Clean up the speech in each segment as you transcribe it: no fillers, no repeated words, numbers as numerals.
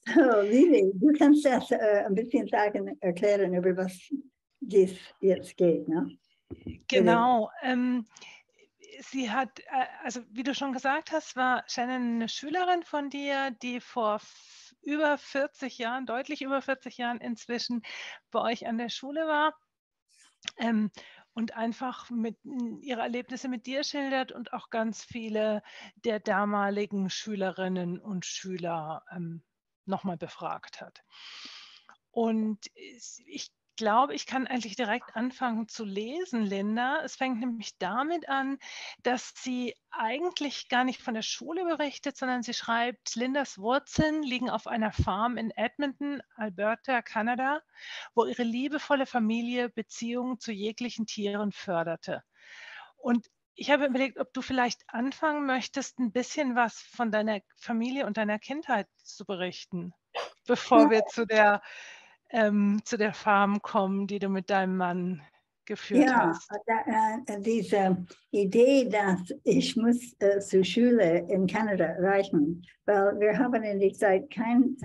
So, Lily, du kannst das ein bisschen sagen, erklären, über was dies jetzt geht, ne? Genau. Sie hat, also wie du schon gesagt hast, war Shannon eine Schülerin von dir, die vor über 40 Jahren, deutlich über 40 Jahren inzwischen bei euch an der Schule war. Und einfach mit ihre Erlebnisse mit dir schildert und auch ganz viele der damaligen Schülerinnen und Schüler nochmal befragt hat. Und ich glaube, ich kann eigentlich direkt anfangen zu lesen, Linda. Es fängt nämlich damit an, dass sie eigentlich gar nicht von der Schule berichtet, sondern sie schreibt, Lindas Wurzeln liegen auf einer Farm in Edmonton, Alberta, Kanada, wo ihre liebevolle Familie Beziehungen zu jeglichen Tieren förderte. Und ich habe überlegt, ob du vielleicht anfangen möchtest, ein bisschen was von deiner Familie und deiner Kindheit zu berichten, bevor wir zu der Farm kommen, die du mit deinem Mann geführt hast. Diese Idee, dass ich muss zur Schule in Kanada reichen, weil wir haben in der Zeit kein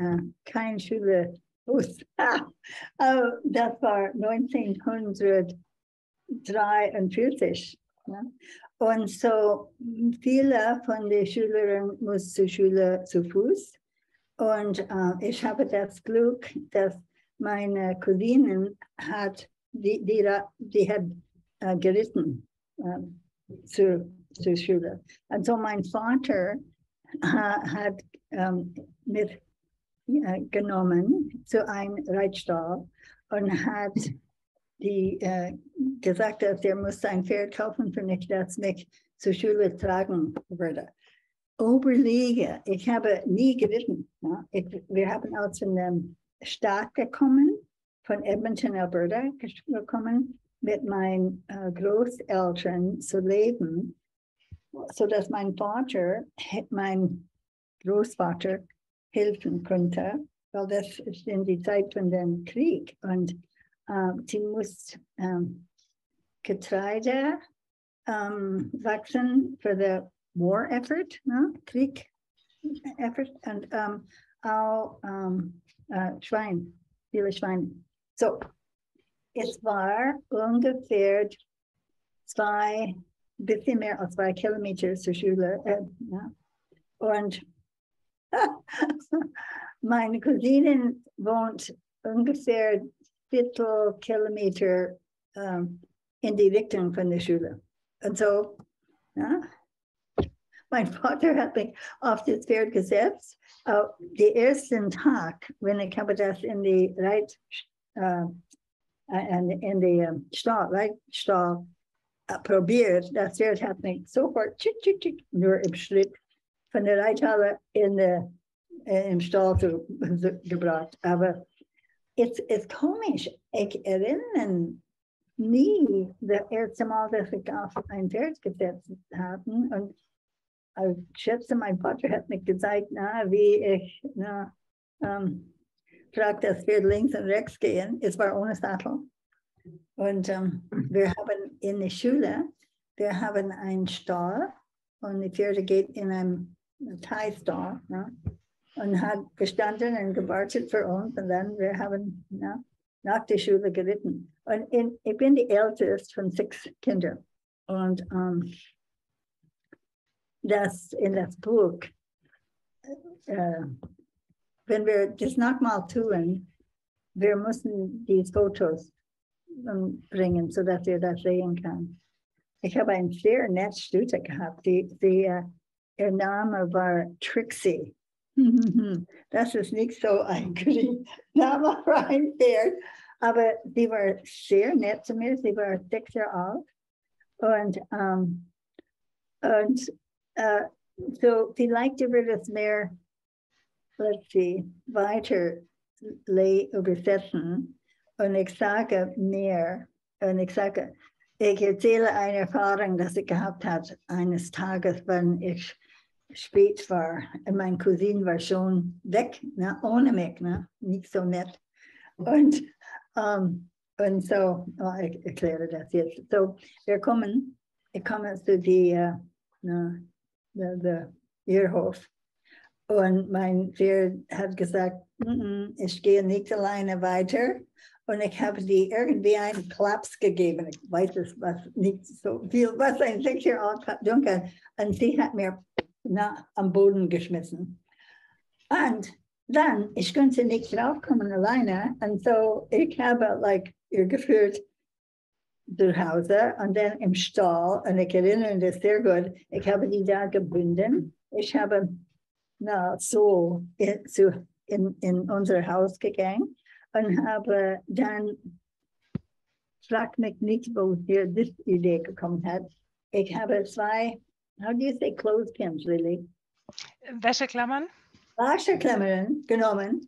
Schulebus. Das war 1943. Ja? Und so viele von den Schülerinnen mussten zur Schule zu Fuß. Und ich habe das Glück, dass meine Cousinen die hat geritten zur Schule. Also mein Vater hat mitgenommen zu einem Reitstall und hat gesagt, dass er muss ein Pferd kaufen für mich, das mich zur Schule tragen würde. Überlege, ich habe nie geritten. Ja? Wir haben aus der Stadt gekommen, von Edmonton, Alberta gekommen, mit meinen Großeltern zu leben, sodass mein Großvater helfen konnte, weil das ist in die Zeit von dem Krieg. Und sie muss Getreide wachsen für den war effort, no? Krieg effort, und auch viele Schweine. So, es war ungefähr bisschen mehr als 2 Kilometer zur Schule. Ja. Und meine Cousine wohnt ungefähr 1/4 Kilometer in die Richtung von der Schule. Und so, ja, mein Vater hat mich auf das Pferd gesetzt. Den ersten Tag, wenn ich habe das in die Reitstall probiert, das Pferd hat mich sofort nur im Schritt von der Reithalle im Stall gebracht. Aber es ist komisch. Ich erinnere nie das erste Mal, dass ich auf ein Pferd gesetzt habe. Und ich schätze, mein Vater hat mir gezeigt, wie ich fragt das Pferd links und rechts gehen. Es war ohne Sattel. Und wir haben in der Schule, wir haben einen Stall und die Pferde geht in einem Teilstall, und hat gestanden und gewartet für uns. Und dann wir haben nach der Schule geritten. Und ich bin die älteste von 6 Kindern. Und in das Buch, wenn wir das nochmal tun, wir müssen die Fotos bringen, sodass ihr das sehen kann. Ich habe ein sehr nettes Stute gehabt. Ihr Name war Trixie. Das ist nicht so ein Name für ein Pferd, aber sie war sehr nett zu mir. Sie war 6 Jahre alt. Und so vielleicht wird es mehr, weiter übersetzen. Und ich sage mehr. Und ich erzähle eine Erfahrung, die ich gehabt habe eines Tages, wenn ich spät war. Meine Cousine war schon weg, ohne mich, nicht so nett. Und so, ich erkläre das jetzt. So, ich komme zu der Hof. Und mein Pferd hat gesagt, ich gehe nicht alleine weiter. Und ich habe die irgendwie einen Klaps gegeben. Ich weiß es, was nicht so viel, was ein 6-Jähriger alt tun kann. Und sie hat mir am Boden geschmissen. Und dann, ich konnte nicht draufkommen alleine. Und so, ich habe ihr geführt zu Hause und dann im Stall. Und ich erinnere das sehr gut. Ich habe die da gebunden. Ich habe so in unser Haus gegangen und habe dann, frag mich nicht, wo hier diese Idee gekommen hat. Ich habe 2, how do you say clothespins, Lily? Wäscheklammern? Waschklammern genommen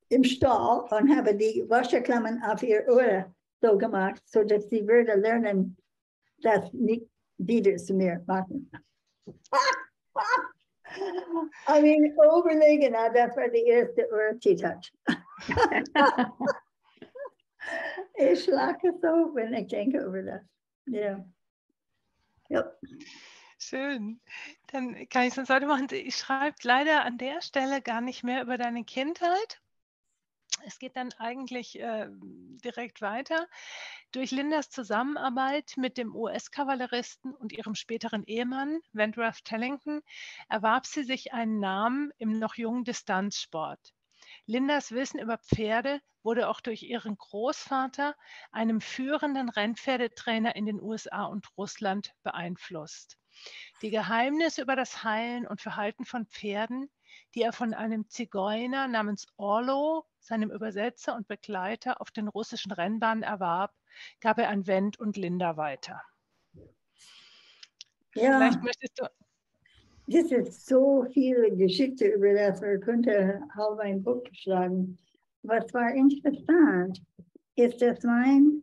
im Stall und habe die Waschklammern auf ihr Ohr so gemacht, so dass sie würde lernen, das nicht wieder zu mir machen. I mean, overlegen, das war die erste Ohr-T-Touch. Ich lache so, wenn ich denke über das. Ja. Yep. Schön. Dann kann ich es uns heute machen. Ich schreibe leider an der Stelle gar nicht mehr über deine Kindheit. Es geht dann eigentlich direkt weiter. Durch Lindas Zusammenarbeit mit dem US-Kavalleristen und ihrem späteren Ehemann, Wentworth Tellington, erwarb sie sich einen Namen im noch jungen Distanzsport. Lindas Wissen über Pferde wurde auch durch ihren Großvater, einem führenden Rennpferdetrainer in den USA und Russland, beeinflusst. Die Geheimnisse über das Heilen und Verhalten von Pferden, die er von einem Zigeuner namens Orlo, seinem Übersetzer und Begleiter auf den russischen Rennbahnen erwarb, gab er an Wendt und Linda weiter. Ja, vielleicht möchtest du... Das ist so viele Geschichte über das, man könnte halb ein Buch schreiben. Was war interessant, ist, dass mein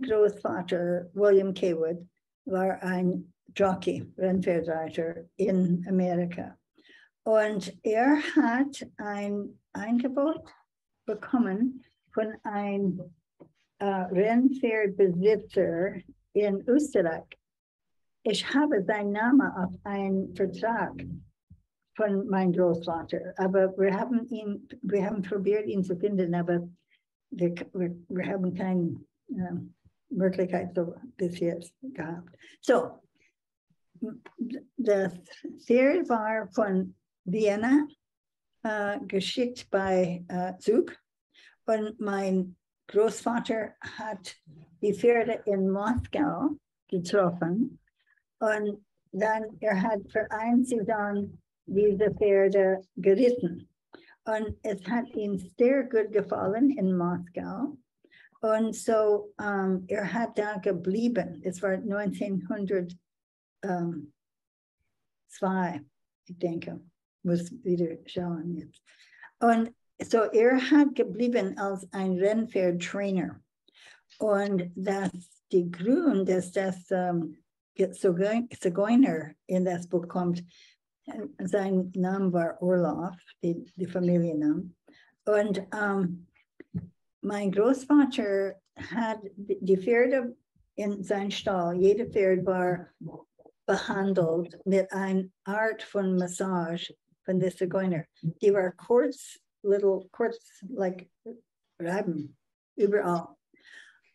Großvater, William Kaywood, war ein Jockey, Rennpferdreiter in Amerika. Und er hat ein Angebot bekommen von einem Rennpferdbesitzer in Österreich. Ich habe seinen Namen auf einen Vertrag von meinem Großvater, aber wir haben probiert, ihn zu finden, aber wir haben keine Möglichkeit so bis jetzt gehabt. So, das Pferd war von Vienna geschickt bei Zug und mein Großvater hat die Pferde in Moskau getroffen und dann hat für eine Saison diese Pferde geritten. Und es hat ihm sehr gut gefallen in Moskau. Und so hat da geblieben. Es war 1902, ich denke, muss wieder schauen jetzt. Und so hat geblieben als ein Rennpferdtrainer. Und die Grund, dass das Zigeuner in das Buch kommt, sein Name war Orloff, die Familienname. Und mein Großvater hat die Pferde in seinem Stall, jede Pferd war behandelt mit einer Art von Massage von der Zigeuner. Die war kurz, like Reiben, überall.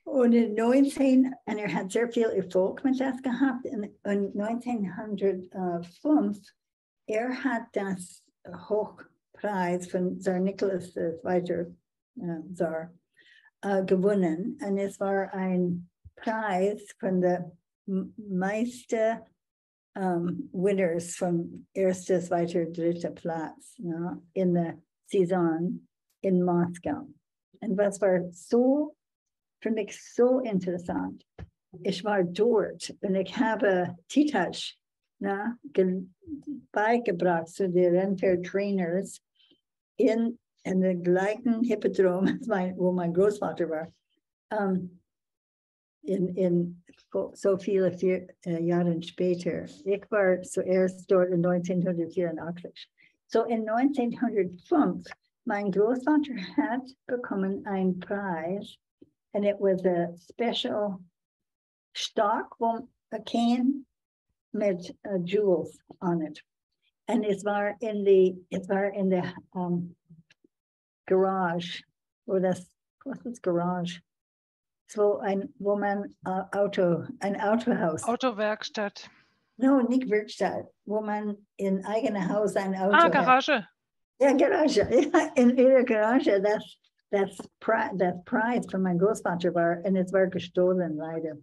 Und in hat sehr viel Erfolg mit das gehabt. Und 1905, hat das Hochpreis von Tsar Nicholas II. Tsar gewonnen. Und es war ein Preis von den meisten Winners vom ersten, zweiten, dritten Platz in der Saison in Moskau. Und was war für mich so interessant. Ich war dort und ich habe T-Touch beigebracht zu den Rennpferd-Trainers in dem gleichen Hippodrom, wo mein Großvater war, in so viele Jahre später. Ich war zuerst dort in 1984. So in 1905, mein Großvater hat bekommen einen Preis. And it was a special stock, a cane with jewels on it. En het was in de garage, was het garage? So wo man ein Autohaus. Autowerkstatt. No, nicht Werkstatt, wo man in eigenem Haus ein Auto hat. Garage. Ja, Garage. Ja, in ihrer Garage, das Preis von meinem Großvater war, und es war gestohlen, leider.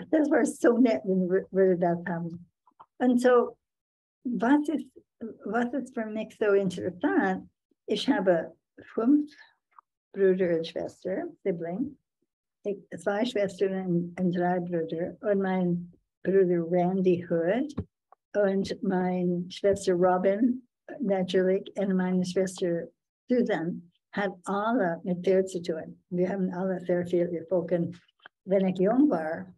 Das war so nett, wenn wir das haben. Und so, was ist für mich so interessant? Ich habe 5 Brüder und Schwestern, Siblings. 2 Schwestern und 3 Brüder. Und mein Bruder Randy Hood und meine Schwester Robin, natürlich, und meine Schwester Susan hat alle mit Teil zu tun. Wir haben alle sehr viel gesprochen, wenn ich jung war.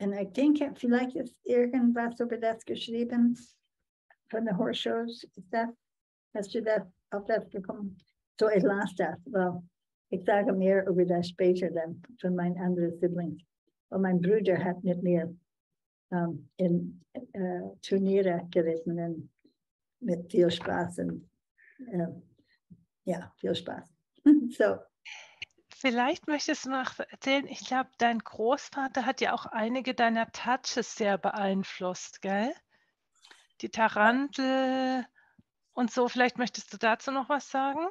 Und ich denke, vielleicht ist irgendwas über das geschrieben von den Horseshows. Hast du das auf das bekommen? So, ich las das. Well, ich sage mehr über das später dann von meinen anderen Siblings. Und mein Bruder hat mit mir in Turniere geritten und mit viel Spaß. Und ja, viel Spaß. So. Vielleicht möchtest du noch erzählen, ich glaube, dein Großvater hat ja auch einige deiner Touches sehr beeinflusst, gell? Die Tarantel und so. Vielleicht möchtest du dazu noch was sagen?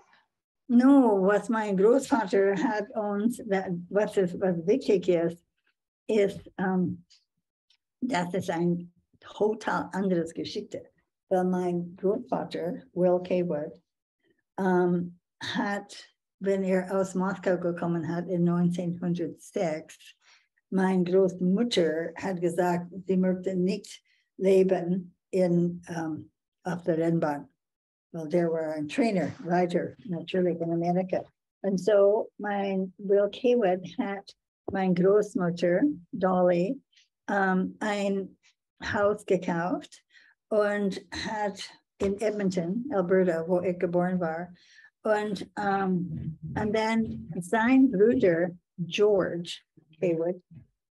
No, was mein Großvater hat uns, was wichtig ist, das ist ein total anderes Geschichte. Weil mein Großvater, Will hat, wenn aus Moskau gekommen hat in 1906, meine Großmutter hat gesagt, sie möchte nicht leben auf der Rennbahn. Well, there were a trainer, Reiter, natürlich in Amerika. Und so mein Will Kaywood hat meine Großmutter, Dolly, ein Haus gekauft und hat in Edmonton, Alberta, wo ich geboren war. Und dann sein Bruder, George Kaywood,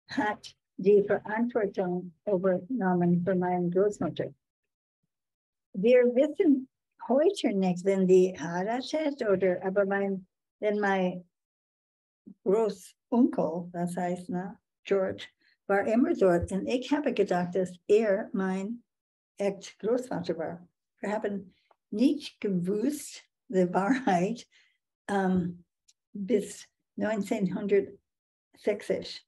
hat die Verantwortung übernommen für meine Großmutter. Wir wissen heute nicht, wenn die heiratet oder, aber wenn mein Großonkel, das heißt, George, war immer dort. Und ich habe gedacht, dass mein Ex-Großvater war. Wir haben nicht gewusst, die Wahrheit, bis 1960.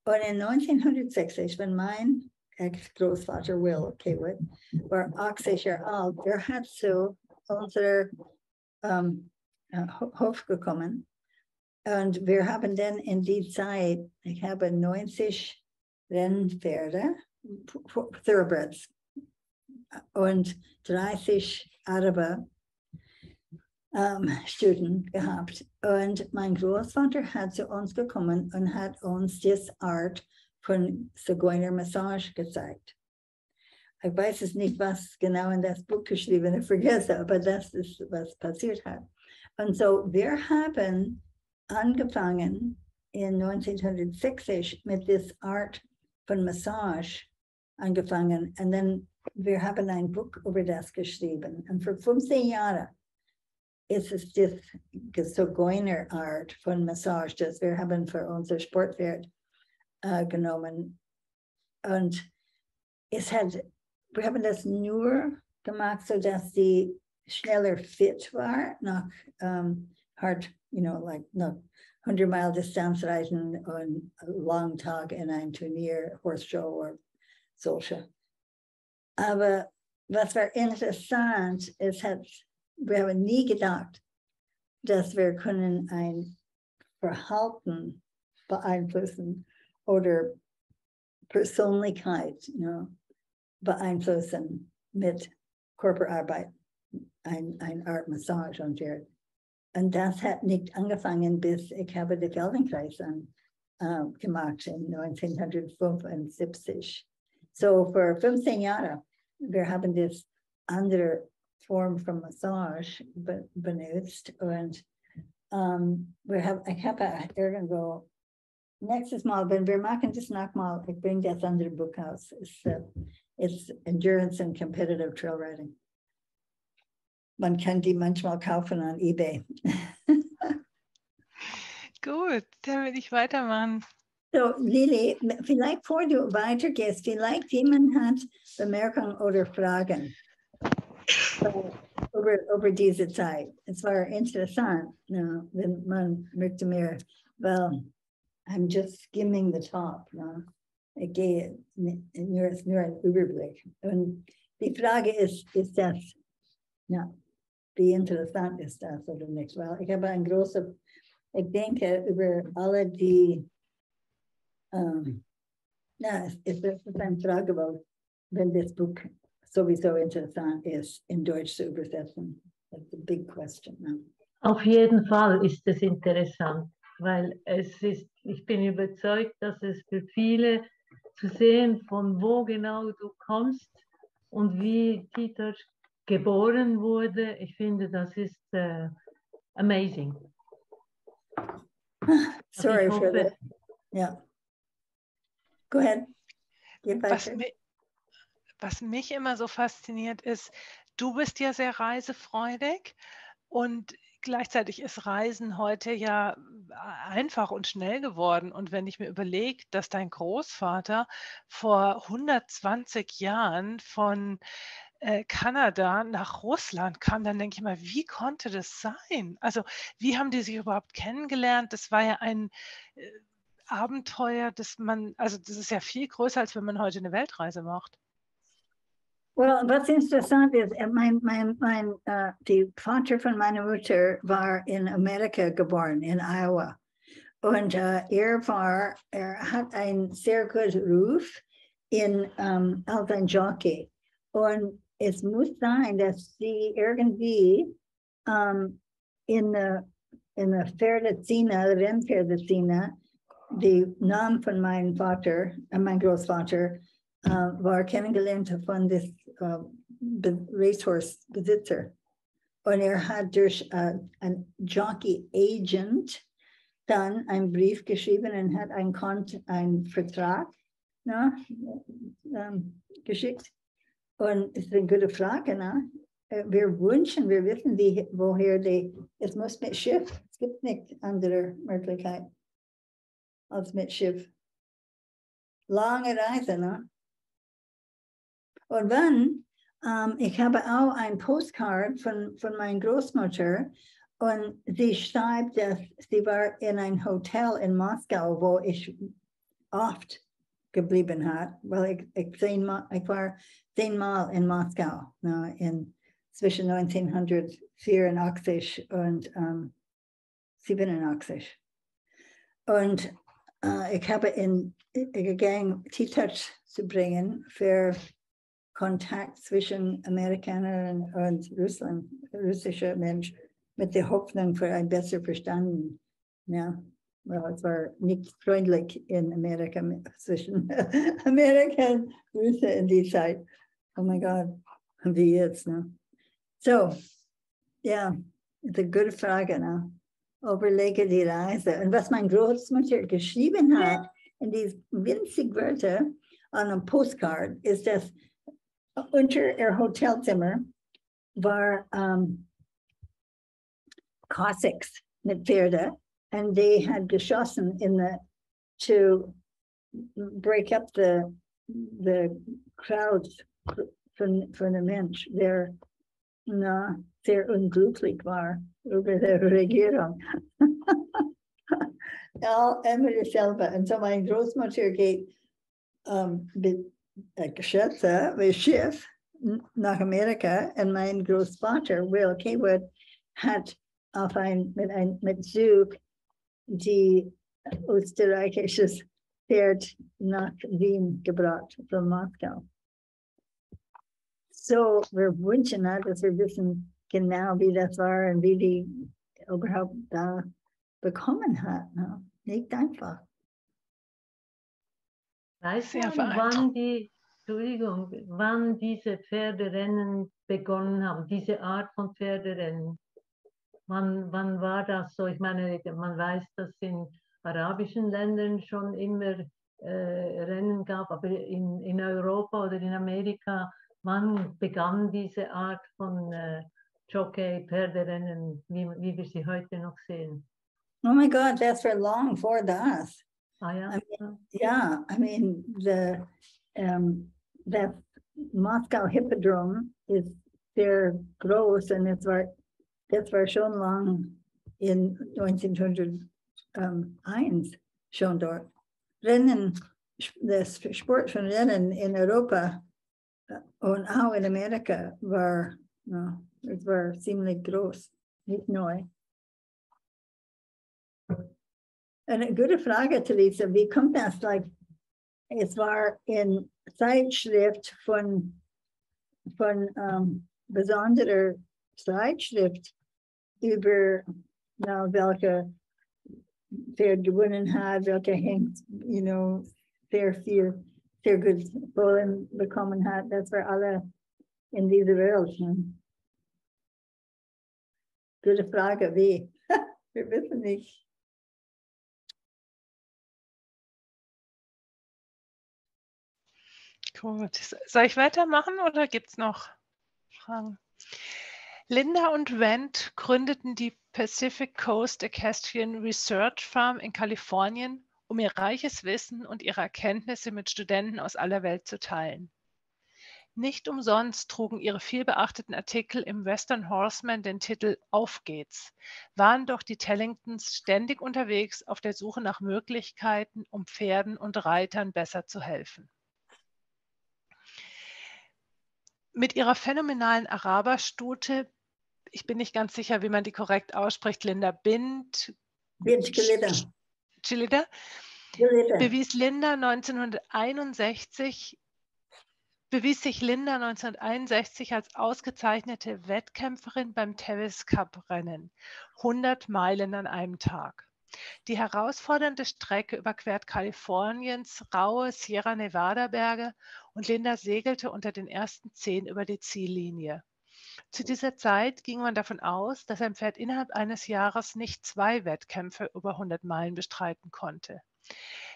Und in 1960, wenn mein Ex-Großvater Will Kaywood war 80 Jahre alt, hat so unser Hof gekommen. Und wir haben dann in die Zeit, ich habe 90 Rennpferde, Thoroughbreds, und 30 Araber Studenten gehabt. Und mein Großvater hat zu uns gekommen und hat uns das Art von Zigeunermassage gezeigt. Ich weiß es nicht, was genau in das Buch geschrieben ist, ich vergesse, aber das ist, was passiert hat. Und so, wir haben angefangen in 1960 mit dieser Art von Massage angefangen. Und dann, wir haben ein Buch über das geschrieben. Und für 15 Jahre ist es die Zigeunerart von Massage, das wir haben für unser Sportpferd genommen. Und wir haben das nur gemacht, so dass sie schneller fit war, nach hart, nach 100 Meilen Distanz reiten und langen Tag in ein Turnier, Horse Show oder solche. Aber was war interessant, wir haben nie gedacht, dass wir können ein Verhalten beeinflussen oder Persönlichkeit beeinflussen mit Körperarbeit, ein Art Massage und der. Und das hat nicht angefangen, bis ich habe den Feldenkreis gemacht in 1975. So für 15 Jahre, wir haben das andere Form von Massage benutzt und ich habe irgendwo nächstes Mal, wenn wir machen das nochmal, ich bringe das andere Buch aus. It's endurance and competitive trail riding. Man kann die manchmal kaufen an eBay. Gut, dann will ich weitermachen. So, Lily, vielleicht vor du weitergehst, vielleicht jemand hat Bemerkungen oder Fragen über diese Zeit. Es war interessant, wenn man möchte mehr, weil I'm just skimming the top. Ich gehe nur einen Überblick. Und die Frage ist das, wie interessant ist das oder nicht? Weil ich habe ich denke über alle die, es ist eine Frage, weil wenn das Buch sowieso interessant ist, in Deutsch zu übersetzen. That's a big question. Auf jeden Fall ist es interessant, weil ich bin überzeugt, dass es für viele zu sehen, von wo genau du kommst und wie Titel geboren wurde, ich finde, das ist amazing. Sorry for that. Yeah. Go ahead. Was mich immer so fasziniert ist, du bist ja sehr reisefreudig und gleichzeitig ist Reisen heute ja einfach und schnell geworden. Und wenn ich mir überlege, dass dein Großvater vor 120 Jahren von Kanada nach Russland kam, dann denke ich mal, wie konnte das sein? Also wie haben die sich überhaupt kennengelernt? Das war ja ein Abenteuer, das ist ja viel größer, als wenn man heute eine Weltreise macht. Well, was interessant ist, die Vater von meiner Mutter war in Amerika geboren, in Iowa. Und er hat einen sehr guten Ruf als ein Jockey. Und es muss sein, dass sie irgendwie in der Pferdeszene, Rennpferdeszene, die Namen von meinem Vater, mein Großvater, war kennengelernt von des Racehorse-Besitzer. Und hat durch einen Jockey-Agent dann einen Brief geschrieben und hat einen Vertrag geschickt. Und es ist eine gute Frage. Wir wissen, woher es muss mit Schiff, es gibt nicht andere Möglichkeit als mit Schiff. Lange Reise, Und dann, ich habe auch ein Postcard von meiner Großmutter und sie schreibt, dass sie war in ein Hotel in Moskau, wo ich oft geblieben habe, weil ich war 10-mal in Moskau, zwischen 1984 und 87. Und ich habe gegangen, T-Touch zu bringen für Kontakt zwischen Amerikanern und russischer Mensch, mit der Hoffnung für ein besser Verstanden. Ja, weil es war nicht freundlich in Amerika zwischen Amerika und Russen in die Zeit. Oh mein Gott, wie jetzt, So, ja, ist eine gute Frage, Überlege die Reise. Und was meine Großmutter geschrieben hat, in diese winzigen Wörter an einem Postcard, ist, dass unter ihr Hotelzimmer war Cossacks mit Pferde, und die had geschossen to break up the crowds von der Mensch, der sehr unglücklich war über die Regierung. Ja, immer dasselbe. Und so meine Großmutter geht mit Schiff nach Amerika, und mein Großvater, Will Kaywood, hat mit Zug die österreichisches Pferd nach Wien gebracht von Moskau. So, wir wünschen, dass wir wissen genau, wie das war und wie die überhaupt da bekommen hat. Nicht einfach. Weißt du, wann diese Pferderennen begonnen haben, diese Art von Pferderennen? Wann war das so? Ich meine, man weiß, dass in arabischen Ländern schon immer Rennen gab, aber in Europa oder in Amerika, wann begann diese Art von Jockey, Pferderennen, wie wir sie heute noch sehen? Oh my God, that's for long before that. Ah, ja? I mean, the Moscow Hippodrome is sehr groß und das war schon lang in 1901 schon dort. Rennen, das Sport von Rennen in Europa und auch in Amerika es war ziemlich groß, nicht neu. Eine gute Frage, Teresa, wie kommt das? Es war in Zeitschrift von besonderer Zeitschrift über welche Pferd gewonnen hat, welche hängt, sehr gut Fohlen bekommen hat. Das war alle in dieser Welt. Gute Frage, wie? Wir wissen nicht. Gut. Soll ich weitermachen oder gibt es noch Fragen? Linda und Wendt gründeten die Pacific Coast Equestrian Research Farm in Kalifornien, um ihr reiches Wissen und ihre Erkenntnisse mit Studenten aus aller Welt zu teilen. Nicht umsonst trugen ihre vielbeachteten Artikel im Western Horseman den Titel »Auf geht's«, waren doch die Tellingtons ständig unterwegs auf der Suche nach Möglichkeiten, um Pferden und Reitern besser zu helfen. Mit ihrer phänomenalen Araberstute, ich bin nicht ganz sicher, wie man die korrekt ausspricht, Linda Chilida, bewies sich Linda 1961 als ausgezeichnete Wettkämpferin beim Tevis Cup Rennen, 100 Meilen an einem Tag. Die herausfordernde Strecke überquert Kaliforniens raue Sierra Nevada Berge und Linda segelte unter den ersten 10 über die Ziellinie. Zu dieser Zeit ging man davon aus, dass ein Pferd innerhalb eines Jahres nicht 2 Wettkämpfe über 100 Meilen bestreiten konnte.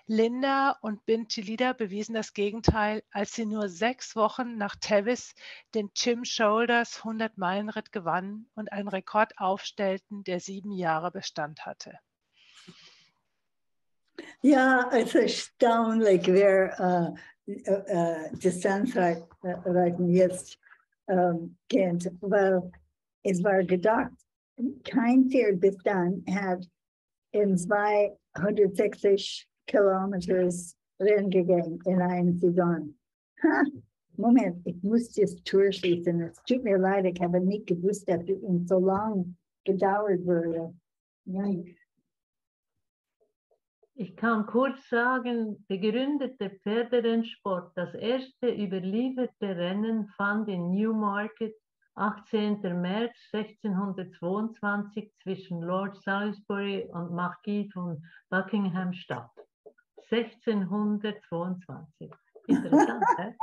Linda und Chilida bewiesen das Gegenteil, als sie nur 6 Wochen nach Tevis den Jim Shoulders 100-Meilen-Ritt gewannen und einen Rekord aufstellten, der 7 Jahre Bestand hatte. Ja, es ist erstaunlich, wer Distanzreiten jetzt kennt, weil es war gedacht, kein Pferd bis dann hat in 260 Kilometers Rennen gegangen in einer Saison. Moment, ich muss das durchschließen. Es tut mir leid, ich habe nicht gewusst, dass es so lange gedauert würde. Nein. Ich kann kurz sagen, begründete Pferderennsport. Das erste überlieferte Rennen fand in Newmarket 18. März 1622 zwischen Lord Salisbury und Marquis von Buckingham statt. 1622. Interessant, hä?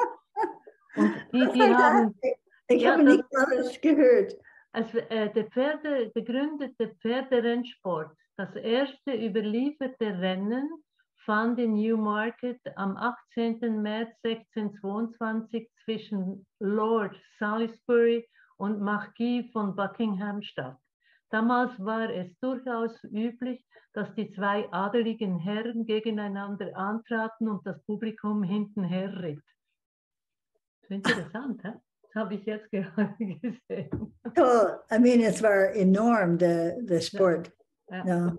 Und die haben... Ich habe nicht alles gehört. Der begründete Pferderennsport. Das erste überlieferte Rennen fand in Newmarket am 18. März 1622 zwischen Lord Salisbury und Marquis von Buckingham statt. Damals war es durchaus üblich, dass die 2 adeligen Herren gegeneinander antraten und das Publikum hintenher ritt. Das ist interessant, hä? Das habe ich jetzt gerade gesehen. Toll. I mean, es war enorm, der Sport. Ja. Ja.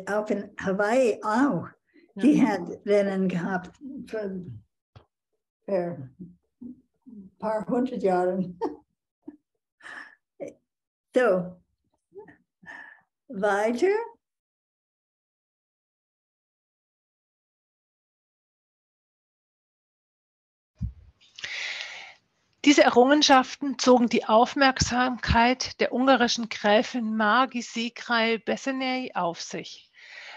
Auch in Hawaii auch. Ja. Die hat Rennen gehabt für ein paar 100 Jahren. So, weiter. Diese Errungenschaften zogen die Aufmerksamkeit der ungarischen Gräfin Margit Székely auf sich.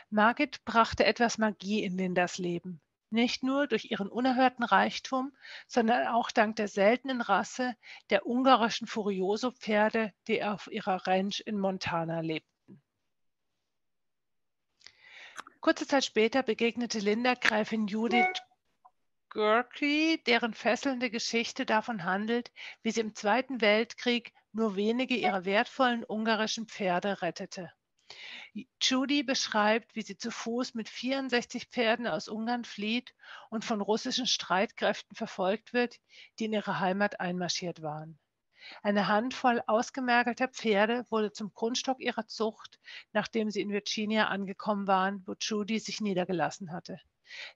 Margit brachte etwas Magie in Lindas Leben, nicht nur durch ihren unerhörten Reichtum, sondern auch dank der seltenen Rasse der ungarischen Furioso-Pferde, die auf ihrer Ranch in Montana lebten. Kurze Zeit später begegnete Linda Gräfin Judith Gurkey, deren fesselnde Geschichte davon handelt, wie sie im Zweiten Weltkrieg nur wenige ihrer wertvollen ungarischen Pferde rettete. Judy beschreibt, wie sie zu Fuß mit 64 Pferden aus Ungarn flieht und von russischen Streitkräften verfolgt wird, die in ihre Heimat einmarschiert waren. Eine Handvoll ausgemergelter Pferde wurde zum Grundstock ihrer Zucht, nachdem sie in Virginia angekommen waren, wo Judy sich niedergelassen hatte.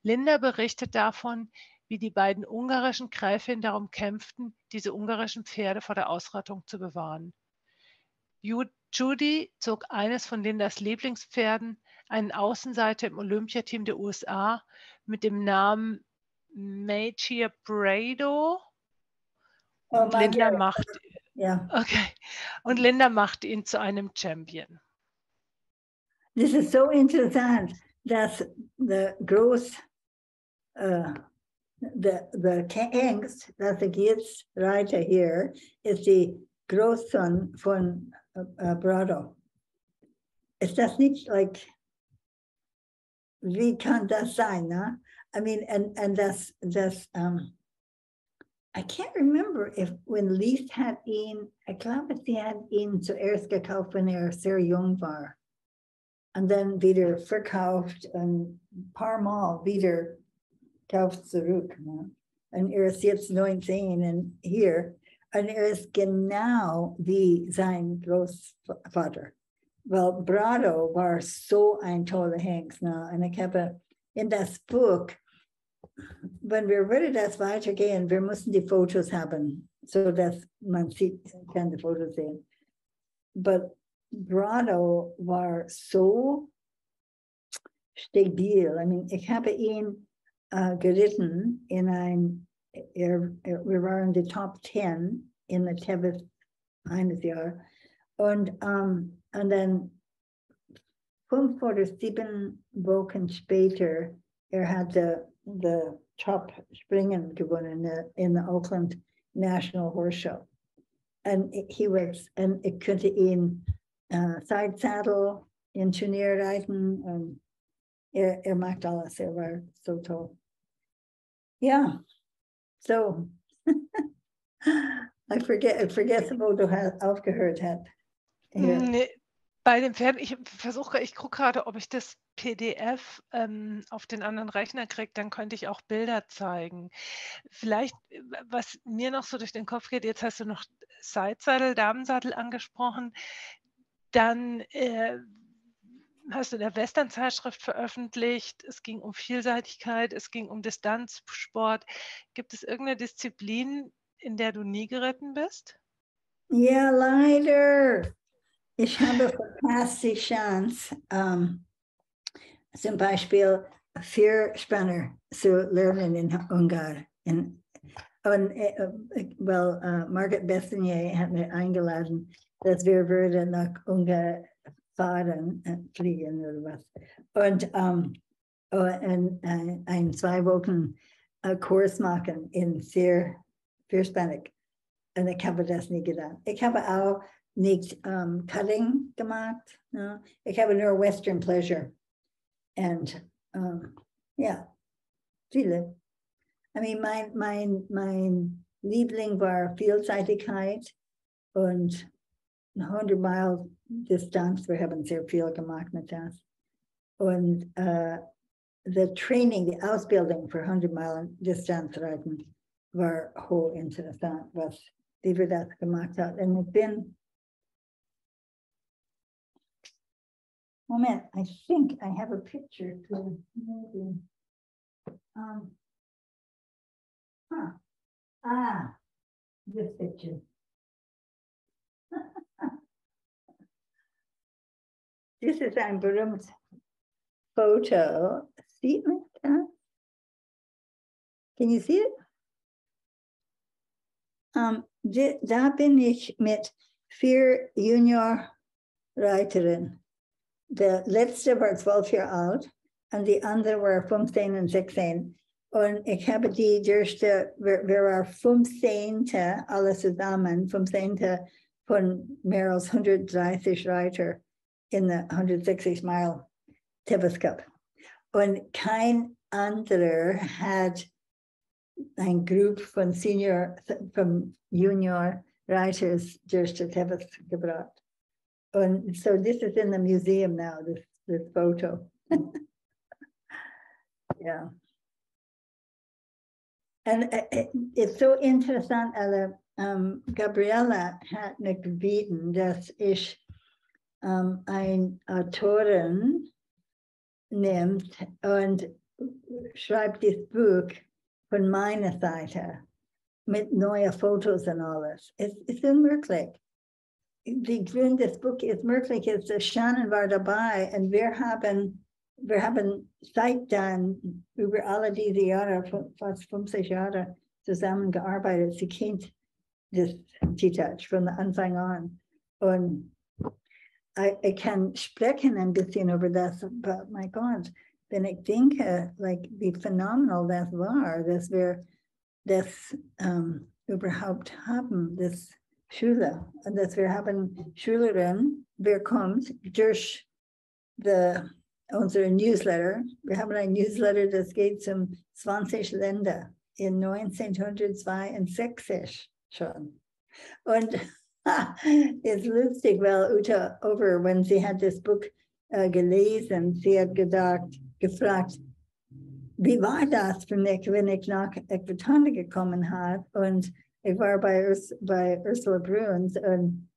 Linda berichtet davon, wie die beiden ungarischen Gräfinnen darum kämpften, diese ungarischen Pferde vor der Ausrottung zu bewahren. Judy zog eines von Lindas Lieblingspferden, einen Außenseiter im Olympiateam der USA, mit dem Namen Machia Brado. Und Linda machte ihn zu einem Champion. This is so interessant that the Hengst, that the Gids Reiter here, is the Großsohn von Brado. Ist das nicht like, wie kann das sein? Ne? I mean, and that's I can't remember if when Lies hat ihn, ich glaube, sie hat ihn zuerst gekauft, wenn sehr jung war. Und dann wieder verkauft und ein paar Mal wieder kauft zurück. Ne? Und ist jetzt 19 und hier. Und ist genau wie sein Großvater. Weil Brado war so ein toller Hengst. Ne? Und ich habe in das Buch, wenn wir würden das weitergehen, wir müssen die Fotos haben, so dass man kann die Fotos sehen. Aber Brado war so stabil. I mean, ich habe ihn geritten in wir waren die Top 10 in der Tevis eines Jahr. Und dann 5 oder 7 Wochen später, hatte the Top Springen gewonnen in the Oakland National Horse Show. And ich konnte ihn Side Saddle in Turnier reiten und macht alles, war so toll. Ja, so I forget wo du aufgehört hast. Nee, bei den Pferden, ich gucke gerade, ob ich das PDF auf den anderen Rechner kriege, dann könnte ich auch Bilder zeigen. Vielleicht, was mir noch so durch den Kopf geht, jetzt hast du noch Seitsaddel, Damensattel angesprochen, dann hast du in der Western-Zeitschrift veröffentlicht, es ging um Vielseitigkeit, es ging um Distanzsport. Gibt es irgendeine Disziplin, in der du nie geritten bist? Ja, leider. Ich habe verpasst die Chance, zum Beispiel 4-Spanner zu lernen in Ungarn. Margaret Bessonier hat mich eingeladen, dass wir würden nach Ungarn fahren, fliegen oder was. Und ein 2 Wochen Kurs machen in 4-Spanner. Und ich habe das nie getan. Ich habe auch nicht Cutting gemacht. No? Ich habe nur Western Pleasure. Und viele. I mean, mein Liebling war Vielseitigkeit und 100 Mile Distanz. Wir haben sehr viel gemacht mit das. Und die Ausbildung für 100 Mile Distanz reiten war hochinteressant, wie wir das gemacht haben. Und ich bin Moment, I think I have a picture to maybe. This picture. This is ein berühmtes Foto. Sieht man das? Can you see it? Da bin ich mit 4 Junior-Reiterinnen. Der letzte war 12 Jahre alt und die andere war 15 und 16. Und ich habe die erste, wir waren 15. Alle zusammen, 15. von mehr als 130 Reiter in der 160 Mile Tevis Cup. Und kein anderer hat ein Gruppe von Junior Writers durch die Tevis gebracht. Und so this is in the museum now, this photo. Yeah. And it's so interessant, Gabriella hat mir gebeten, dass ich ein Autorin nimmt und schreibt das Buch von meiner Seite mit neuen Fotos und alles. Es ist unmöglich. Die Grund des Buches ist möglich, ist, dass Shannon war dabei und wir haben seit dann über alle diese Jahre, fast 50 Jahre zusammengearbeitet. Sie kennt das Titel von Anfang an. Und ich kann sprechen ein bisschen über das, aber mein Gott, wenn ich denke, wie phänomenal das war, dass wir das überhaupt haben, das Schule, und dass wir haben Schülerin, wer kommt durch unsere Newsletter. Wir haben ein Newsletter, das geht zum 20 Länder in 1962 schon. Und ist lustig, weil Uta Over, wenn sie hat das Buch gelesen, sie hat gefragt, wie war das für mich, wenn ich nach Äquatante gekommen habe und ich war bei Ursula Bruns und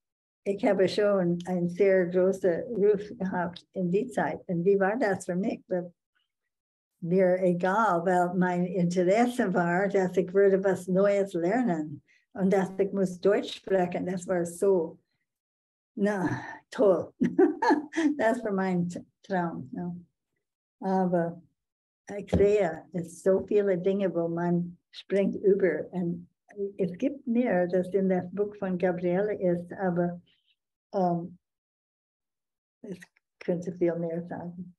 ich habe schon einen sehr großen Ruf gehabt in die Zeit. Und wie war das für mich? Mir egal, weil mein Interesse war, dass ich würde was Neues lernen und dass ich muss Deutsch sprechen. Das war so, toll. Das war mein Traum. No? Aber ich sehe, es so viele Dinge, wo man springt über. Und es gibt mehr, das in das Buch von Gabriele ist, aber es könnte viel mehr sagen.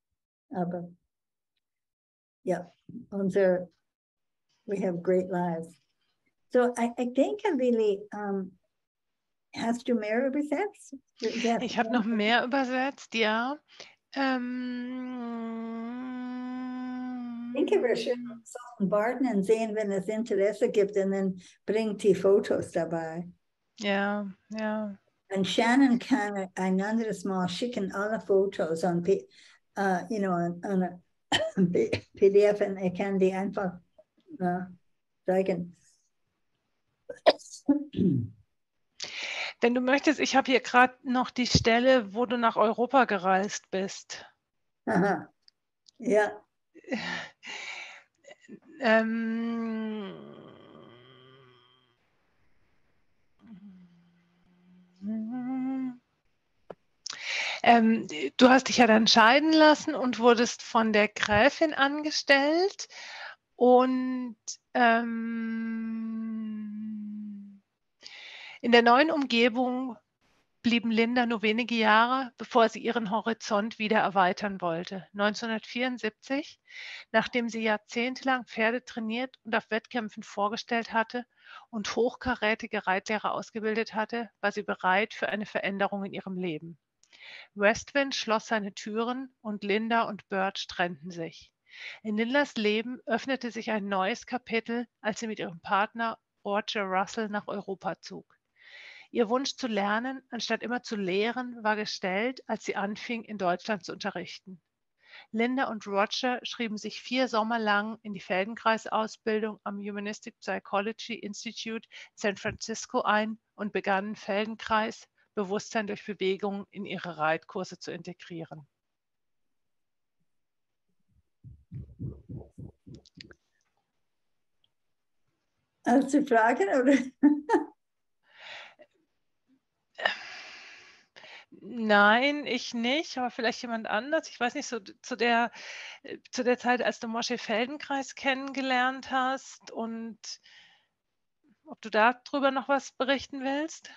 Aber ja, we have great lives. So ich denke, Lily, hast du mehr übersetzt? Ich habe noch mehr übersetzt, ja. Ich denke, wir sollten warten und sehen, wenn es Interesse gibt, und dann bringt die Fotos dabei. Ja, ja. Und Shannon kann ein anderes Mal schicken alle Fotos an PDF, und er kann die einfach zeigen. Wenn du möchtest, ich habe hier gerade noch die Stelle, wo du nach Europa gereist bist. Aha. Ja. Du hast dich ja dann scheiden lassen und wurdest von der Gräfin angestellt und in der neuen Umgebung blieben Linda nur wenige Jahre, bevor sie ihren Horizont wieder erweitern wollte. 1974, nachdem sie jahrzehntelang Pferde trainiert und auf Wettkämpfen vorgestellt hatte und hochkarätige Reitlehrer ausgebildet hatte, war sie bereit für eine Veränderung in ihrem Leben. Westwind schloss seine Türen und Linda und Bert trennten sich. In Lindas Leben öffnete sich ein neues Kapitel, als sie mit ihrem Partner Roger Russell nach Europa zog. Ihr Wunsch zu lernen, anstatt immer zu lehren, war gestillt, als sie anfing, in Deutschland zu unterrichten. Linda und Roger schrieben sich 4 Sommer lang in die Feldenkreisausbildung am Humanistic Psychology Institute San Francisco ein und begannen Feldenkreis, Bewusstsein durch Bewegung in ihre Reitkurse zu integrieren. Hast du Fragen, oder? Nein, ich nicht, aber vielleicht jemand anders. Ich weiß nicht, so zu der Zeit, als du Moshe Feldenkreis kennengelernt hast und ob du darüber noch was berichten willst?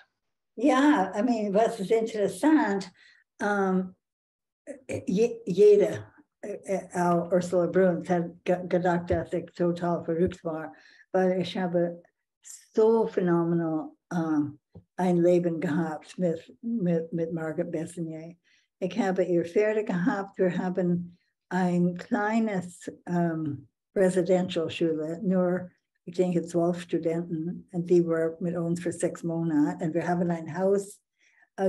Ja, was ist interessant, jeder, auch Ursula Bruns, hat gedacht, dass ich total verrückt war, weil ich habe so phänomenal ein Leben gehabt mit Margaret Bessonier. Ich habe ihr Pferde gehabt, wir haben ein kleines Residentialschule, nur, ich denke, 12 Studenten, und die waren mit uns für 6 Monate, und wir haben ein Haus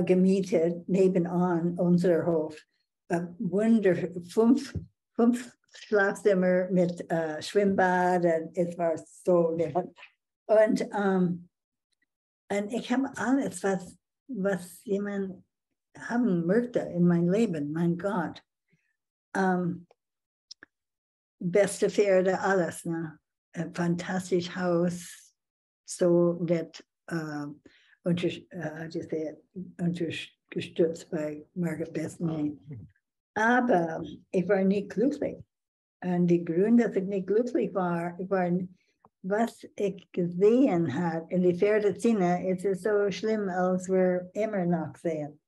gemietet, nebenan unser Hof. Fünf Schlafzimmer mit Schwimmbad, und es war so nett. Und ich habe alles, was jemand haben möchte in mein Leben, mein Gott. Beste Pferde, alles, ne? Ein fantastisch Haus, so nett unterstützt bei Margaret Bethany. Aber ich war nicht glücklich. Und die Gründe, dass ich nicht glücklich war, was ich gesehen habe in die Pferdeszene, ist es so schlimm, als wir immer noch sehen.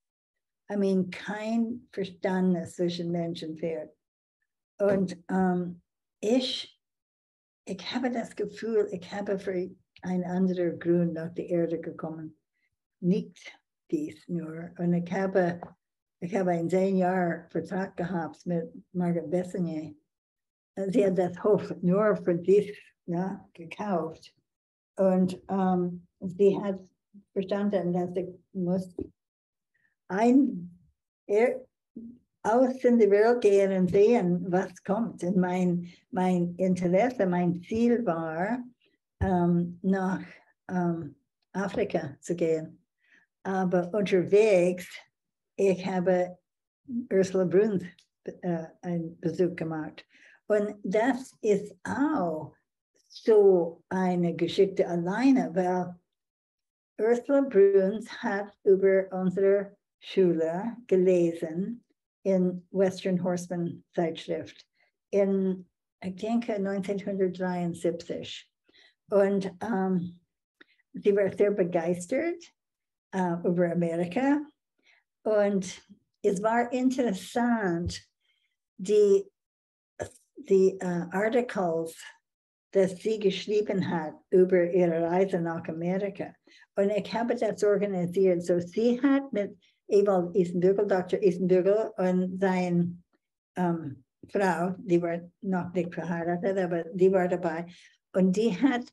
I mean, kein Verständnis zwischen Mensch und Pferd. Und ich habe das Gefühl, ich habe für einen anderen Grund nach der Erde gekommen. Nicht dies nur. Und ich habe einen 10 Jahre Vertrag gehabt mit Margaret Bethany. Sie hat das Hof nur für dies, ja, gekauft. Und sie hat verstanden, dass ich muss aus in die Welt gehen und sehen, was kommt. Und mein Interesse, mein Ziel war, nach Afrika zu gehen. Aber unterwegs, ich habe Ursula Bruns einen Besuch gemacht. Und das ist auch so eine Geschichte alleine, weil Ursula Bruns hat über unsere Schule gelesen in Western Horseman Zeitschrift in, ich denke, 1973. Und sie war sehr begeistert über Amerika. Und es war interessant, die Articles, dass sie geschrieben hat über ihre Reise nach Amerika. Und ich habe das organisiert. So sie hat mit Yewell Dr. Isenbügel und seine Frau, die war noch nicht verheiratet, aber die war dabei. Und die hat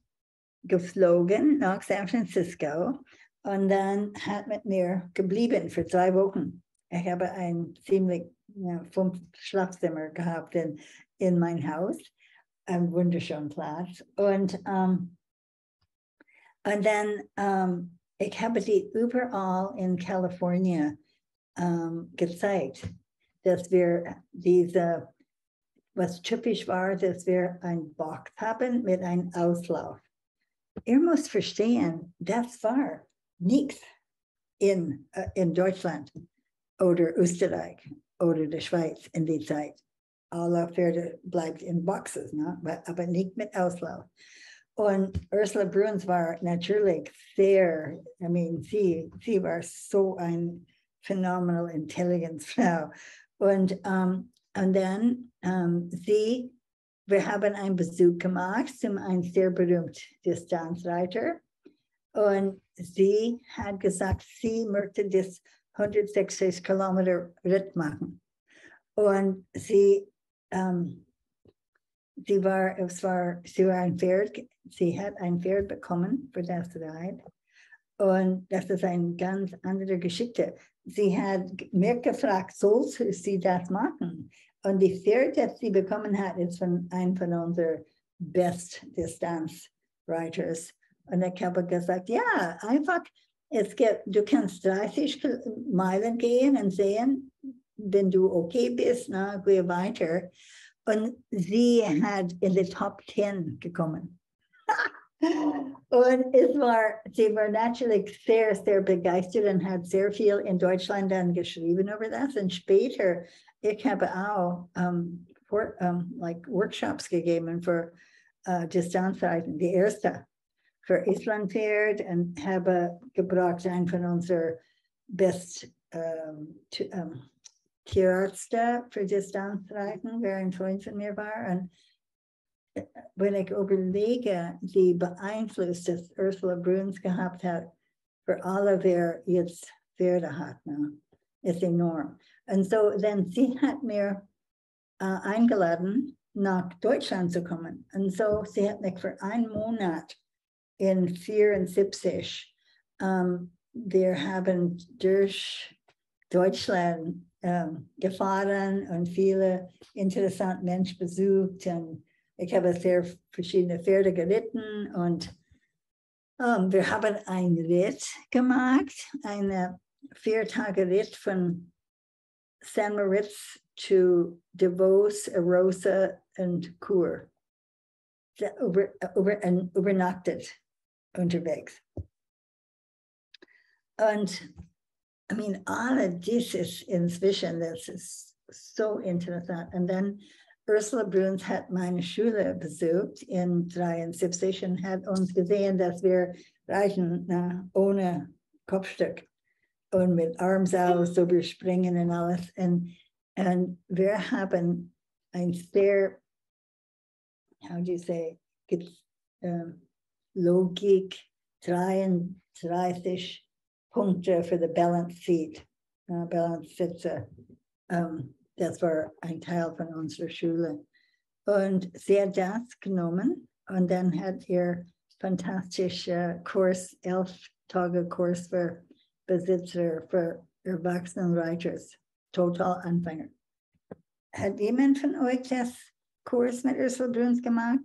geflogen nach San Francisco und dann hat mit mir geblieben für 2 Wochen. Ich habe ein ziemlich 5 Schlafzimmer gehabt in mein Haus, ein wunderschöner Platz. Und dann, ich habe sie überall in Kalifornien gezeigt, dass wir was typisch war, dass wir ein Box haben mit einem Auslauf. Ihr müsst verstehen, das war nichts in Deutschland oder Österreich oder der Schweiz in die Zeit. Alle Pferde bleibt in Boxes, ne? Aber nicht mit Auslauf. Und Ursula Bruns war natürlich sehr, sie war so eine phänomenal intelligente Frau. Und dann wir haben einen Besuch gemacht zu einem sehr berühmten Distanzreiter. Und sie hat gesagt, sie möchte das 160 Kilometer Ritt machen. Und sie war ein Pferd, sie hat ein Pferd bekommen für das Reit. Und das ist eine ganz andere Geschichte. Sie hat mir gefragt, soll sie das machen? Und die Pferd, das sie bekommen hat, ist von einem von unseren Best-Distanz-Writers. Und ich habe gesagt, ja, einfach, du kannst 30 Meilen gehen und sehen, wenn du okay bist, geh weiter. Und sie hat in die Top 10 gekommen. Und sie war natürlich sehr, sehr begeistert und hat sehr viel in Deutschland dann geschrieben über das. Und später, ich habe auch Workshops gegeben für Distanzreiten. Die erste für Islandpferd und habe gebracht einen von unseren Tierärzte für Distanzreiten, wer ein Freund von mir war. Und wenn ich überlege, wie beeinflusst das Ursula Bruns gehabt hat, für alle, wer jetzt Pferde hat, ist enorm. Und so, dann sie hat mir eingeladen, nach Deutschland zu kommen. Und so, sie hat mich für einen Monat in 74, wir haben durch Deutschland gefahren und viele interessante Menschen besucht. Und ich habe sehr verschiedene Pferde geritten und wir haben einen Ritt gemacht, eine 4-Tage-Ritt von St. Moritz zu Davos, Arosa und Chur. Übernachtet unterwegs. Und I mean, alle dieses inzwischen, das ist so interessant. Und dann Ursula Bruns hat meine Schule besucht in 73 und hat uns gesehen, dass wir reiten ohne Kopfstück und mit Armsaus überspringen und alles. Und wir haben ein sehr, how do you say, Logik 33 Punkte für die Balance Seat, Balance Sitze. Das war ein Teil von unserer Schule. Und sie hat das genommen und dann hat ihr fantastischer Kurs, 11-Tage-Kurs für Besitzer, für Erwachsenenreiters, total Anfänger. Hat jemand von euch das Kurs mit Ursula Bruns gemacht?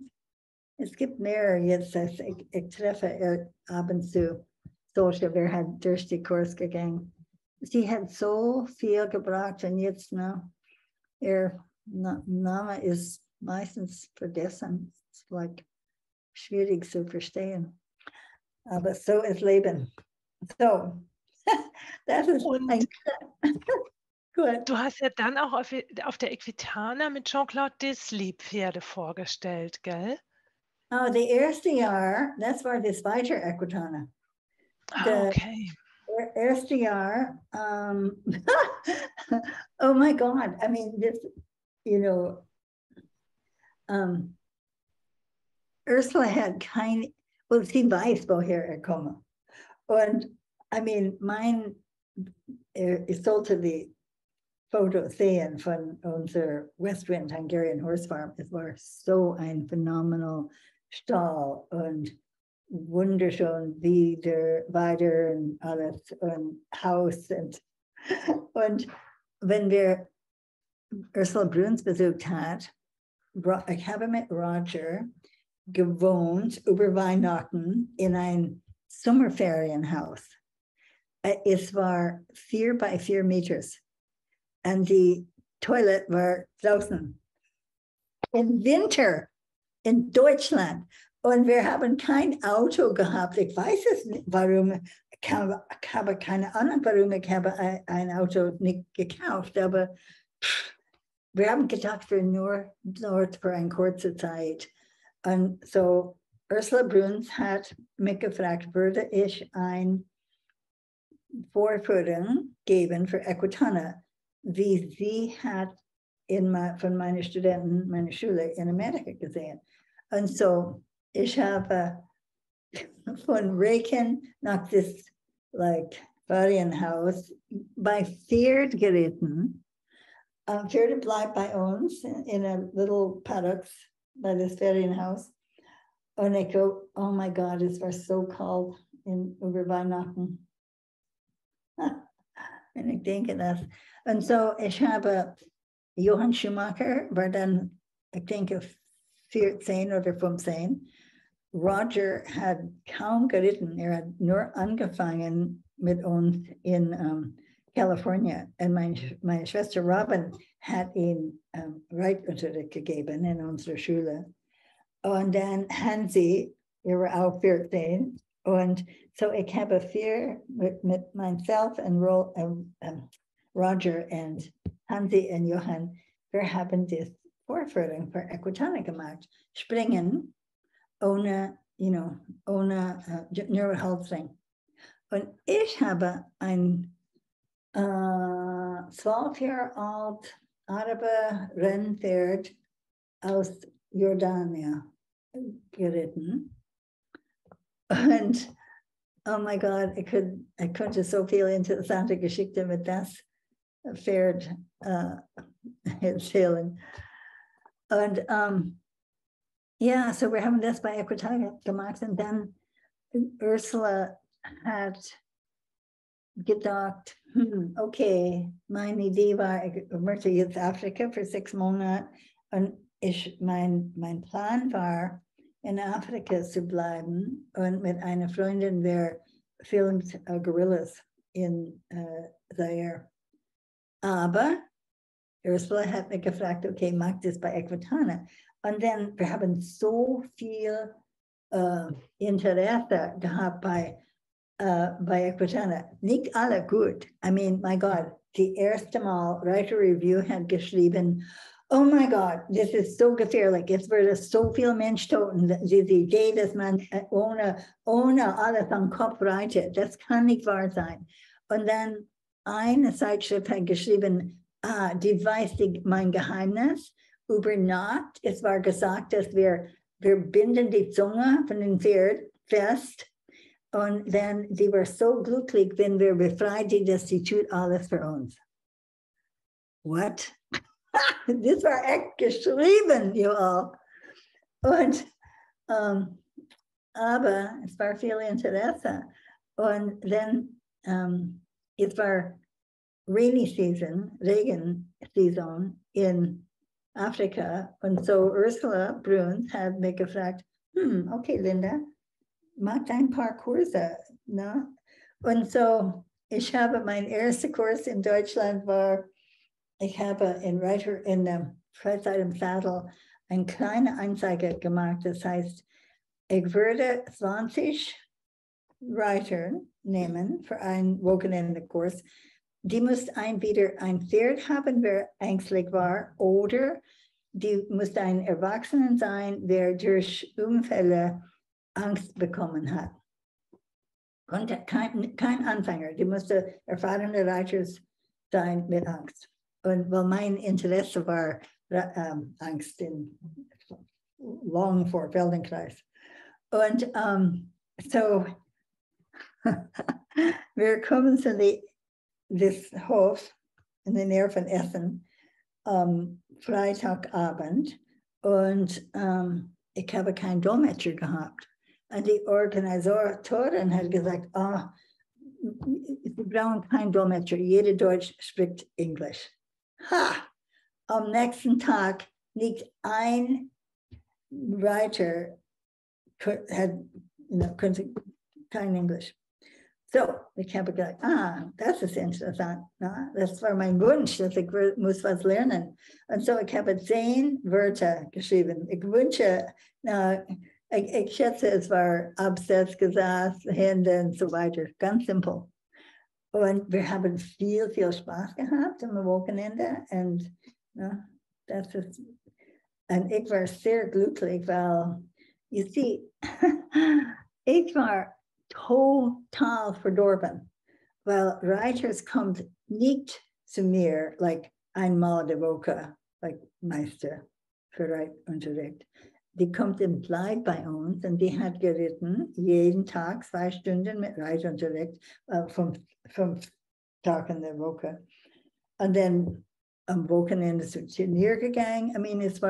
Es gibt mehr jetzt, ich treffe ab und zu solche, wer hat durch den Kurs gegangen. Sie hat so viel gebracht und jetzt, ihr Name ist meistens vergessen. Es ist like schwierig zu verstehen. Aber so ist Leben. So, das ist ein gut. Du hast ja dann auch auf der Equitana mit Jean-Claude Disley Pferde vorgestellt, gell? Oh, das erste Jahr, das war das zweite Equitana. Okay. Erste Jahr, oh my God, I mean, this, you know, Ursula had well, sie weiß, woher komme. Und, I mean, ich sollte die Fotos sehen von unserer Westwind Hungarian Horse Farm. Es war so ein phenomenal Stall und wunderschön weiter und alles und Haus und wenn wir Ursula Bruns besucht hat, ich habe mit Roger gewohnt über Weihnachten in ein Sommerferienhaus. Es war 4 by 4 Meters und die Toilette war draußen. Im Winter in Deutschland. Und wir haben kein Auto gehabt. Ich weiß es nicht, warum. Ich habe keine Ahnung, warum ich habe ein Auto nicht gekauft. Aber wir haben gedacht, wir nur dort für eine kurze Zeit. Und so Ursula Bruns hat mich gefragt, würde ich eine Vorführung geben für Equitana, wie sie hat von meinen Studenten, meine Schule in Amerika gesehen. Und so ich habe von Reken nach das Ferienhaus bei Pferd geritten. Pferde bleibt bei uns in a little paddocks bei das Ferienhaus. Und ich go, oh my God, es war so kalt über Weihnachten. Und ich denke das. Und so ich habe Johann Schumacher, war dann, ich denke, 14 oder 15. Roger hat kaum geritten. Er hat nur angefangen mit uns in Kalifornien. Und meine Schwester Robin hat ihm Reitunterricht gegeben in unserer Schule. Und dann Hansi, er war auch 14. Und so ich habe 4 mit myself und Roger und Hansi und Johann. Wir haben das Vorführung für Equitana gemacht. Springen ohne, nur Halsring. Und ich habe ein 12 Jahre alt Araber-Rennpferd aus Jordanien geritten. Und oh my God, ich konnte so viel interessante Geschichte mit das Pferd erzählen. Und ja, so wir haben das bei Equitable gemacht und dann Ursula hat gedacht, okay, meine Idee war, ich möchte jetzt Afrika für 6 Monate und mein Plan war, in Afrika zu bleiben und mit einer Freundin, wer filmt Gorillas in Zaire. Aber Ursula hat mich gefragt, okay, mach das bei Equitana. Und dann, wir haben so viel Interesse gehabt bei Equitana. Nicht alle gut. I mean, my God, die erste Mal Writer Review hat geschrieben, oh my God, das ist so gefährlich. Es würde so viel Mensch toten. Die Idee, dass man ohne alles am Kopf reitet, das kann nicht wahr sein. Und dann eine Zeitschrift hat geschrieben, die weiß mein Geheimnis über Nacht. Es war gesagt, dass wir binden die Zunge von dem Pferd fest. Und dann, die war so glücklich, wenn wir befreit, dass sie tut alles für uns. What? Das war echt geschrieben, Yewell. Und, aber es war viel Interesse. Und dann, es war Rainy Season, Regensaison in Afrika. Und so Ursula Bruns hat mich gefragt, okay, Linda, mach ein paar Kurse. Ne? Und so, ich habe mein erster Kurs in Deutschland war, ich habe in Freizeit im Sattel eine kleine Anzeige gemacht. Das heißt, ich würde 20 Reiter nehmen für einen Wochenendekurs. Die musste entweder ein Pferd haben, wer ängstlich war, oder die musste ein Erwachsener sein, wer durch Unfälle Angst bekommen hat. Konnte kein Anfänger, die musste erfahrene Reiter sein mit Angst. Und weil mein Interesse war Angst lang vor Feldenkreis. Und so wir kommen zu das Hof in der Nähe von Essen Freitagabend und ich habe keinen Dolmetscher gehabt. Und die Organisatorin hat gesagt, Sie brauchen keinen Dolmetscher, jeder Deutsch spricht Englisch. Ha! Am nächsten Tag nicht ein Reiter konnte kein Englisch. So, ich habe gedacht, das ist interessant. Na? Das war mein Wunsch, dass ich muss was lernen. Und so, ich habe 10 Wörter geschrieben. Ich wünsche, ich schätze, es war Absatz, Gesatz, Hände und so weiter. Ganz simpel. Und wir haben viel Spaß gehabt am Wochenende. Und und ich war sehr glücklich, weil, you see, ich war total verdorben, weil Reiters kommt nicht zu mir, like einmal die Woche, like Meister für Reitunterricht. Die kommt und bleibt bei uns und die hat geritten, jeden Tag 2 Stunden mit Reitunterricht, 5 Tage in der Woche. Und dann am Wochenende zum Turnier gegangen. I mean, ich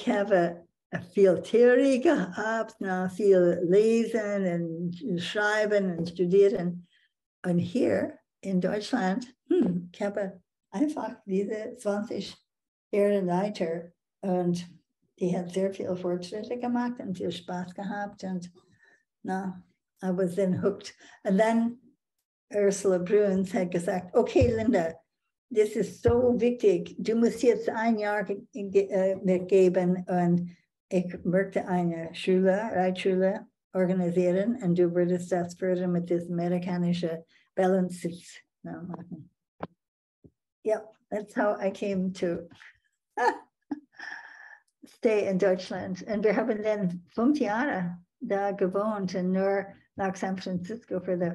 habe viel Theorie gehabt, viel lesen und schreiben und studieren. Und hier in Deutschland, ich habe einfach diese 20 Ehrenleiter und die hat sehr viel Fortschritte gemacht und viel Spaß gehabt und I was then hooked. Und dann Ursula Bruns hat gesagt, okay, Linda, das ist so wichtig, du musst jetzt 1 Jahr mitgeben und ich möchte eine Reitschule organisieren und du würdest das fördern mit diesem amerikanischen Balance machen. Yeah, that's how I came to stay in Deutschland. Und wir haben dann 5 Jahre da gewohnt und nur nach San Francisco für die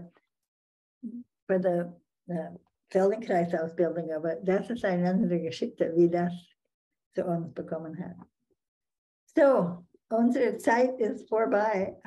Feldenkreisausbildung. Aber das ist eine andere Geschichte, wie das zu uns bekommen hat. So, unsere Zeit ist vorbei.